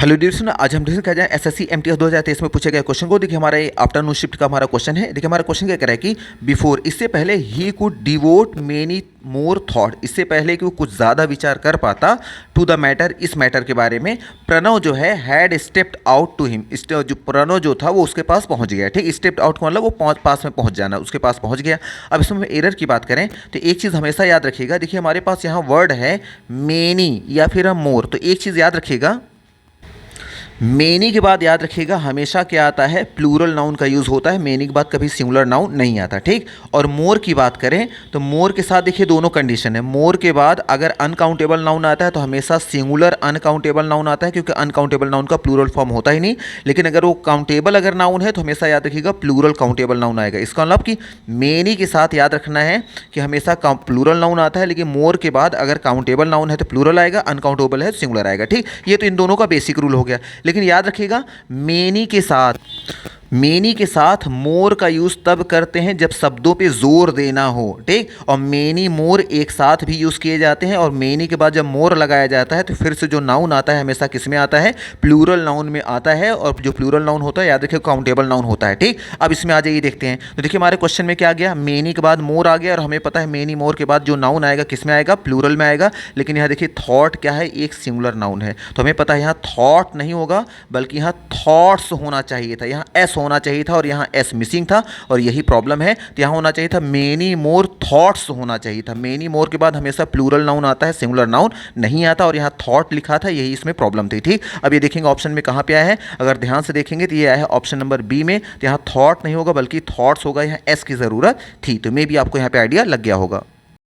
Hello dear, आज हम discuss कर जाए एसएससी एमटीएस 2023 में पूछे गए क्वेश्चन को। देखिए हमारे आफ्टरनून शिफ्ट का हमारा क्वेश्चन है। देखिए हमारा क्वेश्चन क्या कह रहा है कि बिफोर, इससे पहले ही could devote many more thought, इससे पहले कि वो कुछ ज़्यादा विचार कर पाता टू द मैटर, इस मैटर के बारे में, प्रणव जो है had stepped out to him, जो प्रणव जो था वो उसके पास पहुंच गया। ठीक, स्टेप्ड आउट का मतलब वो पास में पहुंच जाना, उसके पास पहुंच गया। अब इसमें एरर की बात करें तो एक चीज़ हमेशा याद रखिएगा। देखिए हमारे पास यहाँ वर्ड है मेनी या फिर हम मोर, तो एक चीज़ याद रखिएगा, मेनी के बाद याद रखिएगा हमेशा क्या आता है, प्लूरल नाउन का यूज़ होता है। मेनी के बाद कभी सिंगुलर नाउन नहीं आता। ठीक, और मोर की बात करें तो मोर के साथ देखिए दोनों कंडीशन है। मोर के बाद अगर अनकाउंटेबल नाउन आता है तो हमेशा सिंगुलर अनकाउंटेबल नाउन आता है, क्योंकि अनकाउंटेबल नाउन का प्लूरल फॉर्म होता ही नहीं। लेकिन अगर वो काउंटेबल अगर नाउन है तो हमेशा याद रखिएगा प्लूरल काउंटेबल नाउन आएगा। इसका मतलब कि मेनी के साथ याद रखना है कि हमेशा प्लूरल नाउन आता है, लेकिन मोर के बाद अगर काउंटेबल नाउन है तो प्लूरल आएगा, अनकाउंटेबल है तो सिंगुलर आएगा। ठीक, ये तो इन दोनों का बेसिक रूल हो गया। लेकिन याद रखिएगा मेनी के साथ मोर का यूज़ तब करते हैं जब शब्दों पे जोर देना हो। ठीक, और मेनी मोर एक साथ भी यूज़ किए जाते हैं। और मेनी के बाद जब मोर लगाया जाता है तो फिर से जो नाउन आता है हमेशा किस में आता है, प्लूरल नाउन में आता है। और जो प्लूरल नाउन होता है याद रखिए काउंटेबल नाउन होता है। ठीक, अब इसमें आ जाइए देखते हैं। तो देखिए हमारे क्वेश्चन में क्या आ गया, मेनी के बाद मोर आ गया, और हमें पता है मेनी मोर के बाद जो नाउन आएगा किस में आएगा, प्लूरल में आएगा। लेकिन यहाँ देखिए थॉट क्या है, एक सिंगुलर नाउन है, तो हमें पता है यहाँ थॉट नहीं होगा बल्कि यहाँ थॉट्स होना चाहिए था। यहाँ एस होना चाहिए था और यहाँ एस मिसिंग था, और यही प्रॉब्लम है। तो यहाँ होना चाहिए था मेनी मोर थॉट्स होना चाहिए था। मेनी मोर के बाद हमेशा प्लूरल नाउन आता है, सिंगुलर नाउन नहीं आता, और यहाँ थॉट लिखा था, यही इसमें प्रॉब्लम थी। ठीक, अब ये देखेंगे ऑप्शन में कहाँ पे आया है, अगर ध्यान से देखेंगे तो ये आया है ऑप्शन नंबर बी में। तो यहाँ थॉट नहीं होगा बल्कि थॉट्स होगा, यहाँ एस की ज़रूरत थी। तो मे भी आपको यहाँ पे आइडिया लग गया होगा।